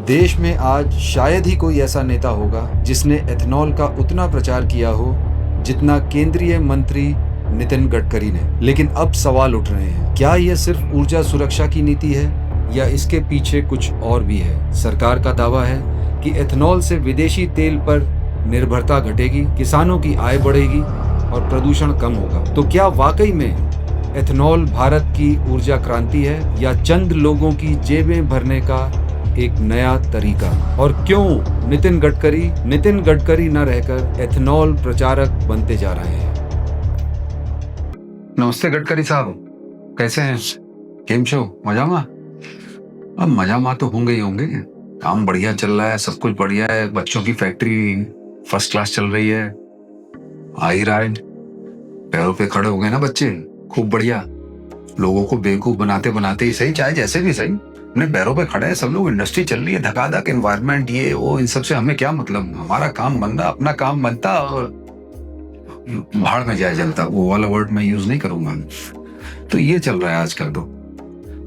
देश में आज शायद ही कोई ऐसा नेता होगा जिसने एथेनॉल का उतना प्रचार किया हो जितना केंद्रीय मंत्री नितिन गडकरी ने। लेकिन अब सवाल उठ रहे हैं, क्या यह सिर्फ ऊर्जा सुरक्षा की नीति है या इसके पीछे कुछ और भी है? सरकार का दावा है कि एथेनॉल से विदेशी तेल पर निर्भरता घटेगी, किसानों की आय बढ़ेगी और प्रदूषण कम होगा। तो क्या वाकई में एथेनॉल भारत की ऊर्जा क्रांति है या चंद लोगों की जेबें भरने का एक नया तरीका? और क्यों नितिन गडकरी न रहकर एथेनॉल प्रचारक बनते जा रहे हैं? नमस्ते गडकरी साहब, कैसे हैं? केम छो? मजामा? अब मजामा तो होंगे ही होंगे। काम बढ़िया चल रहा है, सब कुछ बढ़िया है, बच्चों की फैक्ट्री फर्स्ट क्लास चल रही है। आई राइड पैरों पे खड़े हो गए ना बच्चे, खूब बढ़िया। लोगों को बेवकूफ बनाते बनाते ही सही, चाहे जैसे भी सही, अपने पैरों पे खड़े हैं सब लोग। इंडस्ट्री चल रही है, धकाधक एनवायरनमेंट, ये वो, इन सब से हमें क्या मतलब? हमारा काम बनता, अपना काम बनता और भाड़ में जाए जलता। वो वाला वर्ड मैं यूज नहीं करूंगा। तो ये चल रहा है आजकल। तो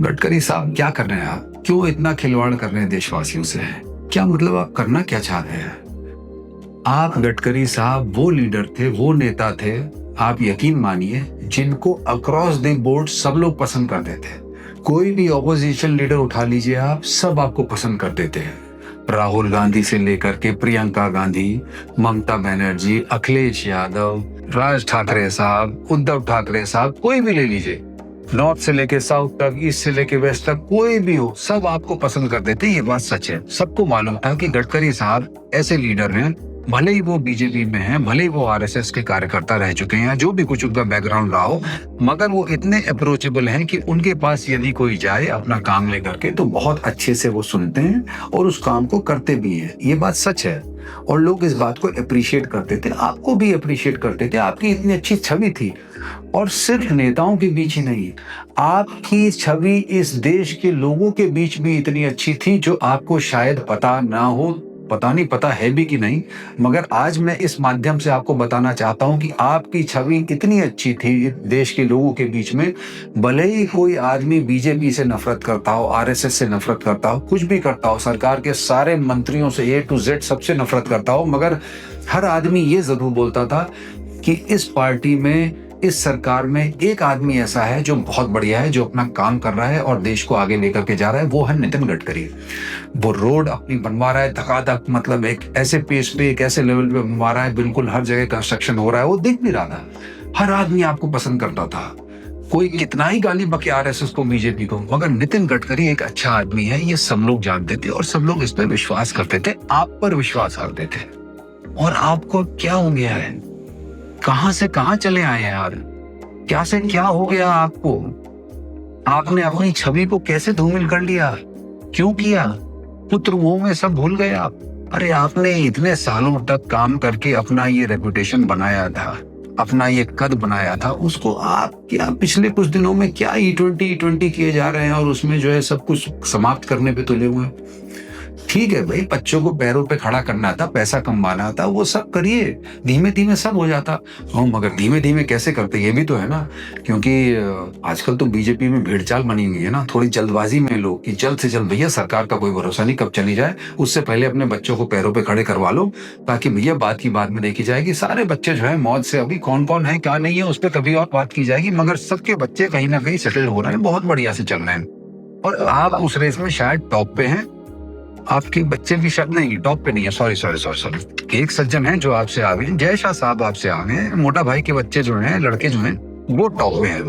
गडकरी साहब क्या कर रहे हैं आप? क्यों इतना खिलवाड़ कर रहे हैं देशवासियों से? क्या मतलब, आप करना क्या चाहते हैं? आप गडकरी साहब वो लीडर थे, वो नेता थे, आप यकीन मानिए, जिनको अक्रॉस द बोर्ड सब लोग पसंद करते थे। कोई भी ऑपोजिशन लीडर उठा लीजिए आप, सब आपको पसंद करते थे। राहुल गांधी से लेकर के प्रियंका गांधी, ममता बनर्जी, अखिलेश यादव, राज ठाकरे साहब, उद्धव ठाकरे साहब, कोई भी ले लीजिए, नॉर्थ से लेके साउथ तक, ईस्ट से लेके वेस्ट तक, कोई भी हो, सब आपको पसंद करते थे। ये बात सच है। सबको मालूम था कि गडकरी साहब ऐसे लीडर हैं, भले ही वो बीजेपी में हैं, भले ही वो आरएसएस के कार्यकर्ता रह चुके हैं, जो भी कुछ उनका बैकग्राउंड रहा हो, मगर वो इतने अप्रोचेबल हैं कि उनके पास यदि कोई जाए अपना काम लेकर के तो बहुत अच्छे से वो सुनते हैं और उस काम को करते भी हैं। ये बात सच है और लोग इस बात को अप्रिशिएट करते थे, आपको भी अप्रिशिएट करते थे। आपकी इतनी अच्छी छवि थी, और सिर्फ नेताओं के बीच ही नहीं, आपकी छवि इस देश के लोगों के बीच भी इतनी अच्छी थी, जो आपको शायद पता ना हो। पता नहीं पता है भी कि नहीं, मगर आज मैं इस माध्यम से आपको बताना चाहता हूं कि आपकी छवि इतनी अच्छी थी देश के लोगों के बीच में। भले ही कोई आदमी बीजेपी से नफरत करता हो, आरएसएस से नफरत करता हो, कुछ भी करता हो, सरकार के सारे मंत्रियों से ए टू जेड सबसे नफरत करता हो, मगर हर आदमी ये जरूर बोलता था कि इस पार्टी में, इस सरकार में एक आदमी ऐसा है जो बहुत बढ़िया है, जो अपना काम कर रहा है और देश को आगे लेकर के जा रहा है, वो है नितिन गडकरी। वो रोड अपनी बनवा रहा है धकाधक, मतलब एक ऐसे पेस पे, एक ऐसे लेवल पे बनवा रहा है, बिल्कुल हर जगह कंस्ट्रक्शन हो रहा है, वो दिख भी रहा था। हर आदमी आपको पसंद करता था, कोई कितना ही गाली बके आरएसएस को, बीजेपी को, मगर नितिन गडकरी एक अच्छा आदमी है, ये सब लोग जानते थे और सब लोग इस पर विश्वास करते थे, आप पर विश्वास करते थे। और आपको क्या हो गया है? कहां से कहां चले आए हैं यार? क्या से क्या हो गया आपको? आपने अपनी छवि को कैसे धूमिल कर लिया? क्यों किया? पुत्र मोह में सब भूल गए आप? अरे आपने इतने सालों तक काम करके अपना ये रेपुटेशन बनाया था, अपना ये कद बनाया था, उसको आप क्या पिछले कुछ दिनों में क्या E20 किए जा रहे हैं और उसमें जो है सब कुछ समाप्त करने पे तुले हुए हैं। ठीक है भाई, बच्चों को पैरों पे खड़ा करना था, पैसा कमाना था, वो सब करिए, धीमे धीमे सब हो जाता। मगर धीमे धीमे कैसे करते, ये भी तो है ना, क्योंकि आजकल तो बीजेपी में भेड़चाल बनी हुई है ना, थोड़ी जल्दबाजी में लोग कि जल्द से जल्द, भैया सरकार का कोई भरोसा नहीं कब चली जाए, उससे पहले अपने बच्चों को पैरों पे खड़े करवा लो, ताकि भैया बात की बात में देखी जाएगी। सारे बच्चे जो है मौज से, अभी कौन कौन है क्या नहीं है उस पर कभी और बात की जाएगी, मगर सबके बच्चे कहीं ना कहीं सेटल हो रहे हैं, बहुत बढ़िया से चल रहे हैं, और आप उस रेस में शायद टॉप पे हैं। आपके बच्चे भी शायद नहीं, टॉप पे नहीं है, सॉरी। एक सज्जन है जो आपसे आ गए, जय शाह साहब आपसे आ गए, मोटा भाई के बच्चे जो हैं, लड़के जो हैं, वो टॉप पे हैं,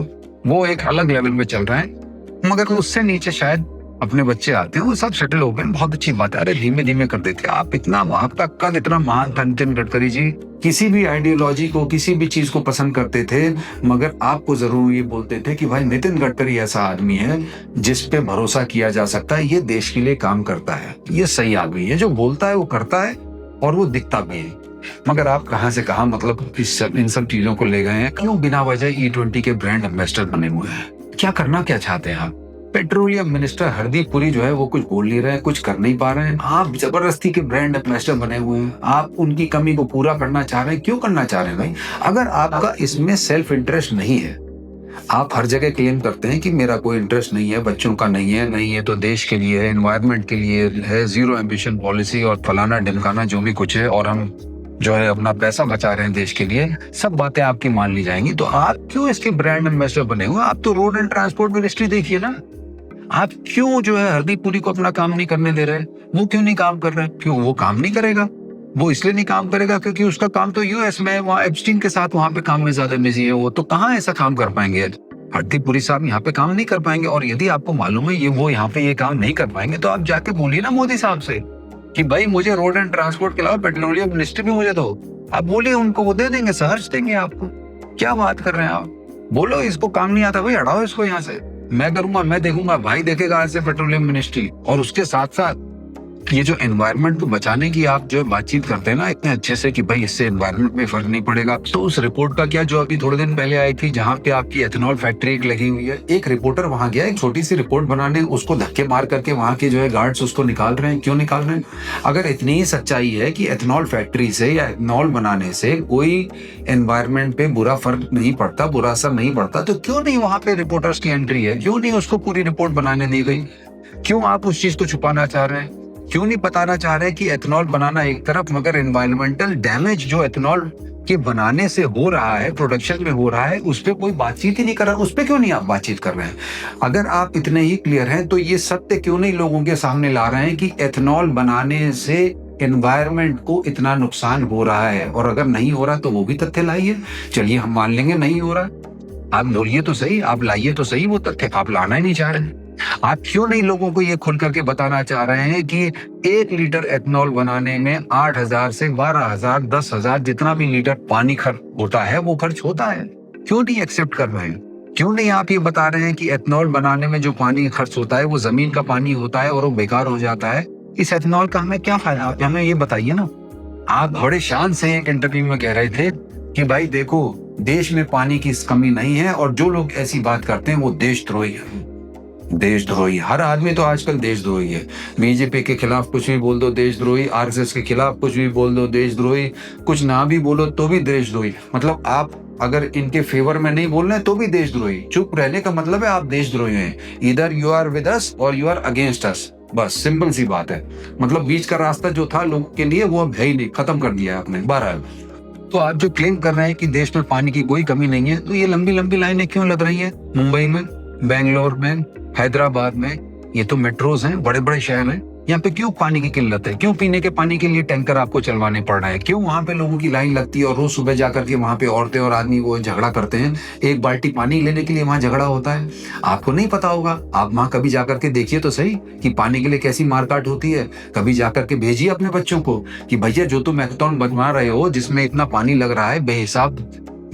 वो एक अलग लेवल पे चल रहे हैं, मगर उससे नीचे शायद अपने बच्चे आते हैं, वो सब सेटल हो गए, बहुत अच्छी बात है। अरे धीमे धीमे कर देते। आप इतना, आपका कद इतना महान था नितिन गडकरी जी, किसी भी आइडियोलॉजी को, किसी भी चीज को पसंद करते थे, मगर आपको जरूर ये बोलते थे कि भाई नितिन गडकरी ऐसा आदमी है जिस पे भरोसा किया जा सकता है, ये देश के लिए काम करता है, ये सही आदमी है, जो बोलता है वो करता है और वो दिखता भी है। मगर आप कहां से कहां, मतलब इन सब चीजों को ले गए हैं। क्यों बिना वजह E20 के ब्रांड एम्बेसडर बने हुए हैं? क्या करना क्या चाहते हैं आप? पेट्रोलियम मिनिस्टर हरदीप पुरी जो है वो कुछ बोल नहीं रहे, कुछ कर नहीं पा रहे हैं, आप जबरदस्ती के ब्रांड एम्बेसडर बने हुए हैं, आप उनकी कमी को पूरा करना चाह रहे हैं। क्यों करना चाह रहे हैं भाई? अगर आपका इसमें सेल्फ इंटरेस्ट नहीं है, आप हर जगह क्लेम करते हैं कि मेरा कोई इंटरेस्ट नहीं है, बच्चों का नहीं है तो देश के लिए है, एनवायरनमेंट के लिए है, जीरो एम्बिशन पॉलिसी और फलाना ढिमकाना जो भी कुछ है, और हम जो है अपना पैसा बचा रहे हैं देश के लिए, सब बातें आपकी मान ली जाएंगी। तो आप क्यों इसके ब्रांड एम्बेसडर बने हुए? आप तो रोड एंड ट्रांसपोर्ट मिनिस्ट्री देखिए ना, आप क्यों जो है हरदीपुरी को अपना काम नहीं करने दे रहे? वो क्यों नहीं काम कर रहे? क्यों वो काम नहीं करेगा? वो इसलिए नहीं काम करेगा क्योंकि उसका काम तो यूएस में है, वहाँ एप्स्टीन के साथ वहां पे काम में ज्यादा बिजी है। वो तो कहाँ ऐसा काम कर पाएंगे? हरदीपुरी साहब यहाँ पे काम नहीं कर पाएंगे। और यदि आपको मालूम है वो यहाँ पे ये काम नहीं कर पाएंगे, तो आप जाके बोलिए ना मोदी साहब से कि भाई मुझे रोड एंड ट्रांसपोर्ट के अलावा पेट्रोलियम मिनिस्ट्री भी मुझे दो। आप बोलिए उनको, वो दे देंगे, सहर्ष देंगे आपको। क्या बात कर रहे हैं आप? बोलो इसको काम नहीं आता भाई, हटाओ इसको यहाँ से। मैं करूंगा, मैं देखूंगा, भाई देखेगा आज से पेट्रोलियम मिनिस्ट्री। और उसके साथ साथ ये जो एनवायरनमेंट को बचाने की आप जो बातचीत करते हैं ना इतने अच्छे से कि भाई इससे एनवायरनमेंट में फर्क नहीं पड़ेगा, तो उस रिपोर्ट का क्या जो अभी थोड़े दिन पहले आई थी जहां पे आपकी एथेनॉल फैक्ट्री एक लगी हुई है, एक रिपोर्टर वहां गया एक छोटी सी रिपोर्ट बनाने, उसको धक्के मार करके वहां के जो है गार्ड्स उसको निकाल रहे हैं। क्यों निकाल रहे हैं? अगर इतनी ही सच्चाई है कि एथेनॉल फैक्ट्री से या एथेनॉल बनाने से कोई एनवायरनमेंट पे बुरा फर्क नहीं पड़ता, बुरा असर नहीं पड़ता, तो क्यों नहीं वहां पे रिपोर्टर्स की एंट्री है? क्यों नहीं उसको पूरी रिपोर्ट बनाने दी गई? क्यों आप उस चीज को छुपाना चाह रहे हैं? क्यों नहीं बताना चाह रहे कि एथेनॉल बनाना एक तरफ, मगर एनवायरमेंटल डैमेज जो एथेनॉल के बनाने से हो रहा है, प्रोडक्शन में हो रहा है, उस पर कोई बातचीत ही नहीं कर रहा। उस पर क्यों नहीं आप बातचीत कर रहे हैं? अगर आप इतने ही क्लियर हैं तो ये सत्य क्यों नहीं लोगों के सामने ला रहे हैं कि एथेनॉल बनाने से एनवायरमेंट को इतना नुकसान हो रहा है? और अगर नहीं हो रहा तो वो भी तथ्य लाइए। चलिए हम मान लेंगे नहीं हो रहा, आप बोलिए तो सही, आप लाइए तो सही वो तथ्य। आप लाना ही नहीं चाह रहे। आप क्यों नहीं लोगों को ये खुल करके बताना चाह रहे हैं कि 1 लीटर एथेनॉल बनाने में 8,000 से 12,000, 10,000 जितना भी लीटर पानी खर्च होता है वो खर्च होता है? क्यों नहीं एक्सेप्ट कर रहे हैं? क्यों नहीं आप ये बता रहे हैं कि एथेनॉल बनाने में जो पानी खर्च होता है वो जमीन का पानी होता है और वो बेकार हो जाता है? इस एथेनॉल का हमें क्या फायदा? आप हमें ये बताइए ना। आप बड़े शान से एक इंटरव्यू में कह रहे थे कि भाई देखो देश में पानी की कमी नहीं है, और जो लोग ऐसी बात करते हैं वो देशद्रोही है। देशद्रोही, हर आदमी तो आजकल देशद्रोही है। बीजेपी के खिलाफ कुछ भी बोल दो देशद्रोही, आरएसएस के खिलाफ कुछ भी बोल दो देशद्रोही, कुछ ना भी बोलो तो भी देशद्रोही। मतलब आप अगर इनके फेवर में नहीं बोल रहे तो भी देशद्रोही। चुप रहने का मतलब है आप देशद्रोही हैं। इधर यू आर विद अस और यू आर अगेंस्ट अस, बस सिंपल सी बात है। मतलब बीच का रास्ता जो था लोगों के लिए वो अब है ही नहीं, खत्म कर दिया आपने। बहरहाल तो आप जो क्लेम कर रहे हैं कि देश में पानी की कोई कमी नहीं है, तो ये लंबी लंबी लाइनें क्यों लग रही है मुंबई में, बेंगलोर में, हैदराबाद में? ये तो मेट्रोज हैं, बड़े बड़े शहर हैं। यहाँ पे क्यों पानी की किल्लत है? क्यों पीने के पानी के लिए टैंकर आपको चलवाने पड़ रहे हैं? क्यों वहां पे लोगों की लाइन लगती है और रोज सुबह जाकर के वहां पे औरतें और आदमी वो झगड़ा करते हैं, एक बाल्टी पानी लेने के लिए वहां झगड़ा होता है? आपको नहीं पता होगा, आप वहां कभी जाकर के देखिए तो सही कि पानी के लिए कैसी मारकाट होती है। कभी जाकर के भेजिए अपने बच्चों को कि भैया जो तुम मैराथन बनवा रहे हो जिसमें इतना पानी लग रहा है बेहिसाब,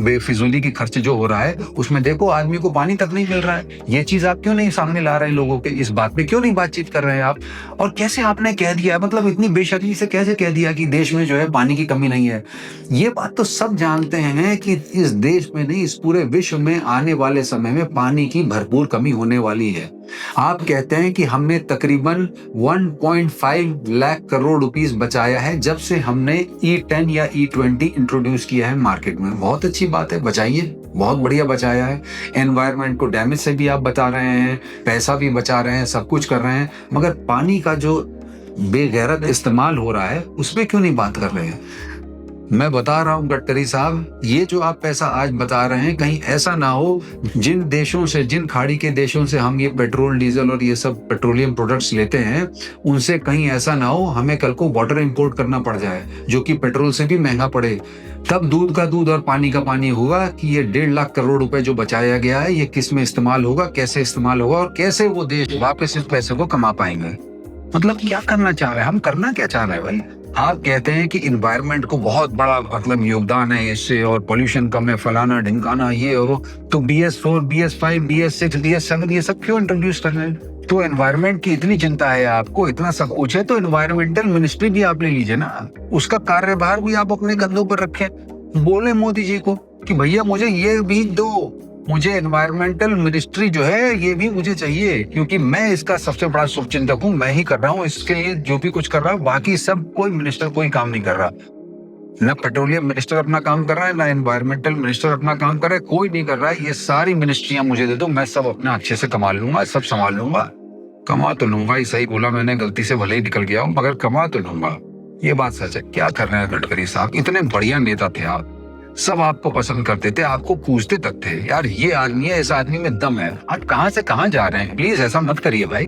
बेफिजूली की खर्च जो हो रहा है, उसमें देखो आदमी को पानी तक नहीं मिल रहा है। ये चीज आप क्यों नहीं सामने ला रहे हैं लोगों के? इस बात पे क्यों नहीं बातचीत कर रहे हैं आप? और कैसे आपने कह दिया, मतलब इतनी बेशर्मी से कैसे कह दिया कि देश में जो है पानी की कमी नहीं है? ये बात तो सब जानते हैं कि इस देश में नहीं, इस पूरे विश्व में आने वाले समय में पानी की भरपूर कमी होने वाली है। आप कहते हैं कि हमने तकरीबन 1.5 लाख करोड़ रुपीस बचाया है जब से हमने E10 या E20 इंट्रोड्यूस किया है मार्केट में। बहुत अच्छी बात है, बचाइए, बहुत बढ़िया बचाया है। एनवायरनमेंट को डैमेज से भी आप बचा रहे हैं, पैसा भी बचा रहे हैं, सब कुछ कर रहे हैं, मगर पानी का जो बेगैरत इस्तेमाल हो रहा है उस पर क्यों नहीं बात कर रहे हैं? मैं बता रहा हूं गडकरी साहब, ये जो आप पैसा आज बता रहे हैं कहीं ऐसा ना हो जिन देशों से, जिन खाड़ी के देशों से हम ये पेट्रोल डीजल और ये सब पेट्रोलियम प्रोडक्ट्स लेते हैं, उनसे कहीं ऐसा ना हो हमें कल को वाटर इंपोर्ट करना पड़ जाए जो कि पेट्रोल से भी महंगा पड़े। तब दूध का दूध और पानी का पानी होगा कि ये 1.5 लाख करोड़ रुपए जो बचाया गया है ये किस में इस्तेमाल होगा, कैसे इस्तेमाल होगा और कैसे वो देश वापस इस पैसे को कमा पाएंगे। मतलब क्या करना चाह रहे हैं हम? करना क्या चाह रहे हैं भाई? आप कहते हैं कि इन्वायरमेंट को बहुत बड़ा मतलब योगदान है इससे और पोल्यूशन कम है, फलाना ढिमकाना ये और वो, तो BS4, BS5, BS6, BS7 ये सब क्यों इंट्रोड्यूस कर रहे हैं? तो एनवायरनमेंट की इतनी चिंता है आपको, इतना सब कुछ है, तो एनवायरमेंटल मिनिस्ट्री भी आप ले लीजिए ना, उसका कार्यभार भी आप अपने कंधों पर रखें। बोले मोदी जी को कि भैया मुझे ये भी दो, मुझे एनवायरमेंटल मिनिस्ट्री जो है ये भी मुझे चाहिए, क्योंकि मैं इसका सबसे बड़ा शुभचिंतक हूँ, मैं ही कर रहा हूँ इसके लिए जो भी कुछ कर रहा हूँ, बाकी सब कोई मिनिस्टर कोई काम नहीं कर रहा। ना पेट्रोलियम मिनिस्टर अपना काम कर रहा है, ना एनवायरमेंटल मिनिस्टर अपना काम कर रहा है, कोई नहीं कर रहा है। ये सारी मिनिस्ट्रियां मुझे दे दो, मैं सब अपना अच्छे से कमा लूंगा, सब संभाल लूंगा। कमा तो लूंगा ही, सही बोला मैंने, गलती से भले ही निकल गया हूँ, मगर कमा तो लूंगा। ये बात सच है। क्या कर रहे हैं गडकरी साहब, इतने बढ़िया नेता थे आप, सब आपको पसंद करते थे, आपको पूछते तक थे यार ये आदमी है, इस आदमी में दम है। आप कहां से कहां जा रहे हैं, प्लीज ऐसा मत करिए भाई।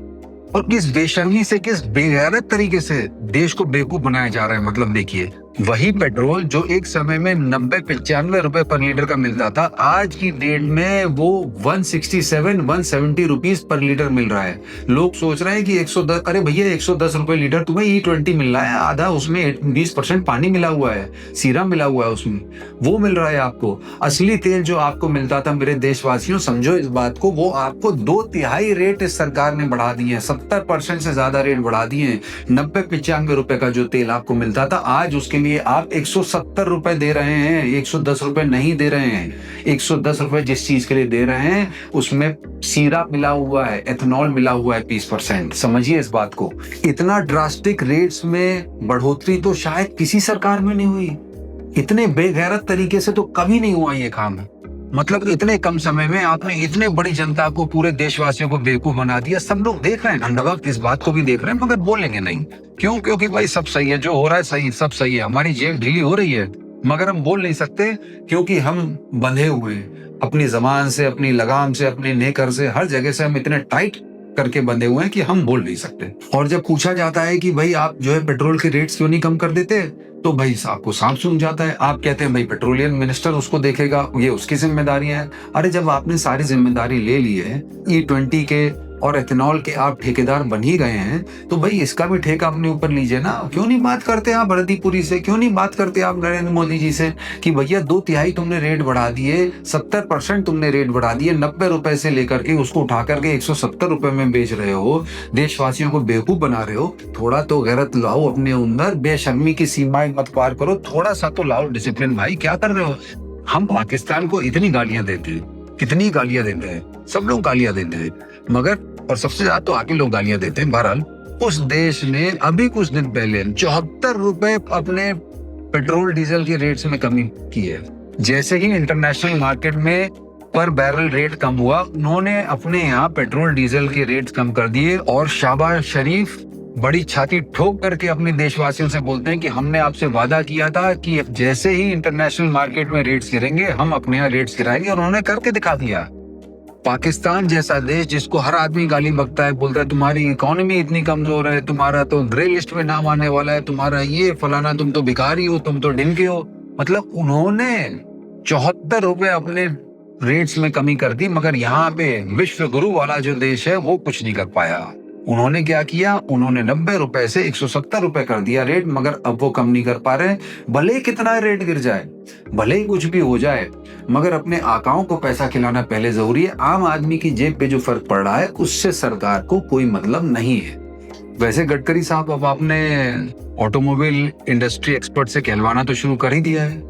और किस बेशर्मी से, किस बेगैरत तरीके से देश को बेवकूफ बनाया जा रहा है। मतलब देखिए, वही पेट्रोल जो एक समय में 90-95 रुपए पर लीटर का मिलता था, आज की डेट में वो 167-170 रुपीज पर लीटर मिल रहा है। लोग सोच रहे हैं कि 110, अरे भैया 110 रुपए लीटर तुम्हें E20 मिल रहा है, आधा उसमें 20% पानी मिला हुआ है, सीरा मिला हुआ है उसमें, वो मिल रहा है आपको। असली तेल जो आपको मिलता था मेरे देशवासियों, समझो इस बात को, वो आपको 2/3 रेट इस सरकार ने बढ़ा दिए हैं, 70% से ज्यादा रेट बढ़ा दिए हैं। 90-95 रुपए का जो तेल आपको मिलता था, आज उसके लिए आप 170 रुपए दे रहे हैं, 110 रुपए नहीं दे रहे हैं। 110 रुपए जिस चीज के लिए दे रहे हैं उसमें सीरा मिला हुआ है, एथेनॉल मिला हुआ है 20%। समझिए इस बात को। इतना ड्रास्टिक रेट्स में बढ़ोतरी तो शायद किसी सरकार में नहीं हुई, इतने बेगैरत तरीके से तो कभी नहीं हुआ ये काम। मतलब इतने कम समय में आपने इतने बड़ी जनता को, पूरे देशवासियों को बेवकूफ बना दिया। सब लोग देख रहे हैं, अंधभक्त इस बात को भी देख रहे हैं, मगर बोलेंगे नहीं। क्यों? क्योंकि भाई सब सही है, जो हो रहा है सही, सब सही है, हमारी जेब ढीली हो रही है, मगर हम बोल नहीं सकते क्योंकि हम बंधे हुए हैं अपनी जबान से, अपनी लगाम से, अपने नेकर से, हर जगह से हम इतने टाइट करके बंधे हुए हैं कि हम बोल नहीं सकते। और जब पूछा जाता है कि भाई आप जो है पेट्रोल के रेट्स क्यों नहीं कम कर देते, तो भाई आपको सांप सूंघ जाता है। आप कहते हैं भाई पेट्रोलियम मिनिस्टर उसको देखेगा, ये उसकी जिम्मेदारी है। अरे जब आपने सारी जिम्मेदारी ले ली है, E20 के और एथेनॉल के आप ठेकेदार बन ही गए हैं, तो भाई इसका भी ठेका अपने ऊपर लीजिए ना। क्यों नहीं बात करते आप हरदीपुरी से, क्यों नहीं बात करते आप नरेंद्र मोदी जी से कि भैया 2/3 तुमने रेट बढ़ा दिए, 70% तुमने रेट बढ़ा दिए, 90 रुपए से लेकर के उसको उठा करके 170 रुपए में बेच रहे हो, देशवासियों को बेवकूफ बना रहे हो। थोड़ा तो गैरत लाओ अपने अंदर, बेशर्मी की सीमाएं मत पार करो, थोड़ा सा तो लाओ डिसिप्लिन। भाई क्या कर रहे हो? हम पाकिस्तान को इतनी गालियां देते हैं, कितनी गालियां देते हैं, सब लोग गालियां देते हैं, मगर और सबसे ज्यादा तो आके लोग गालियां देते हैं। बहरहाल उस देश ने अभी कुछ दिन पहले 74 रुपए अपने पेट्रोल डीजल के रेट्स में कमी की है। जैसे ही इंटरनेशनल मार्केट में पर बैरल रेट कम हुआ, उन्होंने अपने यहाँ पेट्रोल डीजल के रेट्स कम कर दिए। और शाहबाज शरीफ बड़ी छाती ठोक करके अपने देशवासियों से बोलते हैं कि हमने आपसे वादा किया था कि जैसे ही इंटरनेशनल मार्केट में रेट्स गिरेंगे हम अपने यहाँ रेट्स गिराएंगे, और उन्होंने करके दिखा दिया। पाकिस्तान जैसा देश जिसको हर आदमी गाली बकता है, बोलता है तुम्हारी इकोनॉमी इतनी कमजोर है, तुम्हारा तो ग्रे लिस्ट में नाम आने वाला है, तुम्हारा ये फलाना, तुम तो भिखारी हो, तुम तो ढिनके हो। मतलब उन्होंने 74 रुपए अपने रेट्स में कमी कर दी, मगर यहाँ पे विश्व गुरु वाला जो देश है वो कुछ नहीं कर पाया। उन्होंने क्या किया? उन्होंने 90 रुपए से 170 रुपए कर दिया रेट, मगर अब वो कम नहीं कर पा रहे। भले कितना रेट गिर जाए, भले ही कुछ भी हो जाए, मगर अपने आकाओं को पैसा खिलाना पहले जरूरी है। आम आदमी की जेब पे जो फर्क पड़ रहा है उससे सरकार को कोई मतलब नहीं है। वैसे गडकरी साहब, अब आपने ऑटोमोबाइल इंडस्ट्री एक्सपर्ट से कहलवाना तो शुरू कर ही दिया है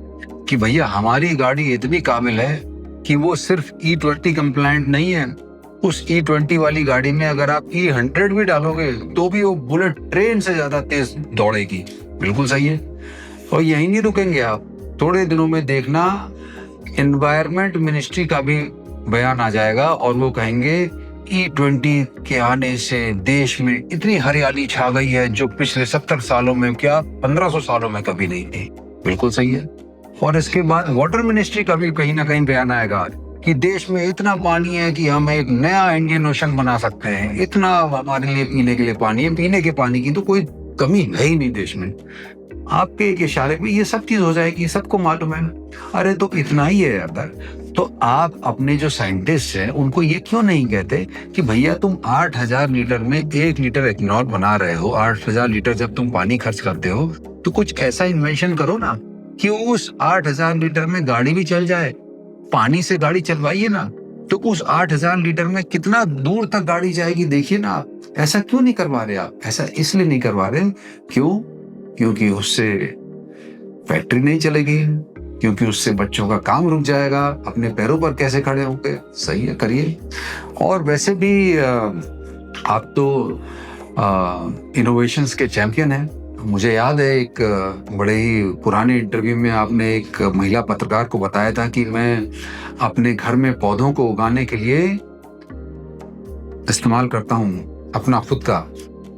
कि भैया हमारी गाड़ी इतनी काबिल है कि वो सिर्फ E20 कंप्लायंट नहीं है। उस E20 वाली गाड़ी में अगर आप E100 भी डालोगे तो भी वो बुलेट ट्रेन से ज्यादा तेज दौड़ेगी। बिल्कुल सही है। और यही नहीं रुकेंगे आप, थोड़े दिनों में देखना एनवायरमेंट मिनिस्ट्री का भी बयान आ जाएगा और वो कहेंगे E20 के आने से देश में इतनी हरियाली छा गई है जो पिछले 70 सालों में, क्या 1500 सालों में कभी नहीं थी। बिल्कुल सही है। और इसके बाद वाटर मिनिस्ट्री का भी कहीं ना कहीं बयान आएगा कि देश में इतना पानी है कि हम एक नया इंडियन ओशन बना सकते हैं। इतना हमारे लिए पीने के लिए पानी है, पीने के पानी की तो कोई कमी है ही नहीं देश में। आपके एक इशारे में ये सब चीज हो जाएगी, सबको मालूम है। अरे तो इतना ही है यार, तो आप अपने जो साइंटिस्ट हैं उनको ये क्यों नहीं कहते कि भैया तुम 8000 लीटर में 1 लीटर एथेनॉल बना रहे हो, 8000 लीटर जब तुम पानी खर्च करते हो तो कुछ ऐसा इन्वेंशन करो ना कि उस 8000 लीटर में गाड़ी भी चल जाए। पानी से गाड़ी चलवाइए ना, तो उस 8000 लीटर में कितना दूर तक गाड़ी जाएगी देखिए ना आप। ऐसा क्यों नहीं करवा रहे आप? ऐसा इसलिए नहीं करवा रहे, क्यों? क्योंकि उससे फैक्ट्री नहीं चलेगी, क्योंकि उससे बच्चों का काम रुक जाएगा, अपने पैरों पर कैसे खड़े होंगे। सही है, करिए। और वैसे भी आप तो इनोवेशंस के चैंपियन हैं, मुझे याद है एक बड़े ही पुराने इंटरव्यू में आपने एक महिला पत्रकार को बताया था कि मैं अपने घर में पौधों को उगाने के लिए इस्तेमाल करता हूँ अपना खुद का,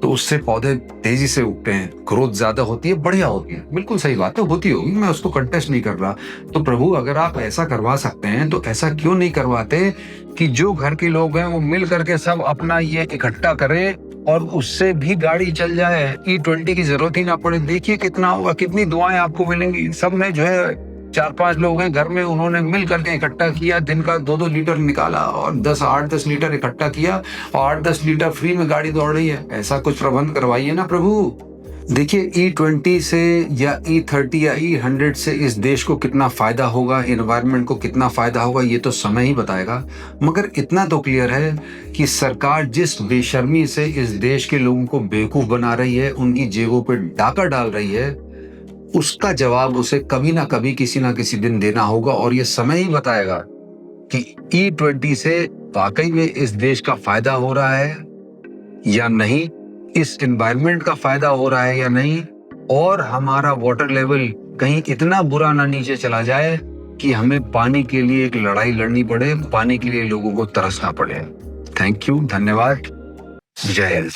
तो उससे पौधे तेजी से उगते हैं, ग्रोथ ज्यादा होती है, बढ़िया होती है। बिल्कुल सही बात है, होती होगी, मैं उसको कंटेस्ट नहीं कर रहा। तो प्रभु अगर आप ऐसा करवा सकते हैं तो ऐसा क्यों नहीं करवाते कि जो घर के लोग हैं वो मिल करके सब अपना ये इकट्ठा करें और उससे भी गाड़ी चल जाए, E20 की जरूरत ही ना पड़े। देखिए कितना होगा, कितनी दुआएं आपको मिलेंगी। सब में जो है 4-5 लोग हैं घर में, उन्होंने मिल करके इकट्ठा किया, दिन का 2-2 लीटर निकाला और 8-10 लीटर इकट्ठा किया और 8-10 लीटर फ्री में गाड़ी दौड़ रही है। ऐसा कुछ प्रबंध करवाइए ना प्रभु। देखिए E20 से या E30 या E100 से इस देश को कितना फायदा होगा, एनवायरनमेंट को कितना फायदा होगा, ये तो समय ही बताएगा। मगर इतना तो क्लियर है कि सरकार जिस बेशर्मी से इस देश के लोगों को बेवकूफ बना रही है, उनकी जेबों पे डाका डाल रही है, उसका जवाब उसे कभी ना कभी किसी ना किसी दिन देना होगा। और ये समय ही बताएगा कि E20 से वाकई में इस देश का फायदा हो रहा है या नहीं, इस एनवायरनमेंट का फायदा हो रहा है या नहीं, और हमारा वाटर लेवल कहीं इतना बुरा ना नीचे चला जाए कि हमें पानी के लिए एक लड़ाई लड़नी पड़े, पानी के लिए लोगों को तरसना पड़े। थैंक यू, धन्यवाद, जय हिंद।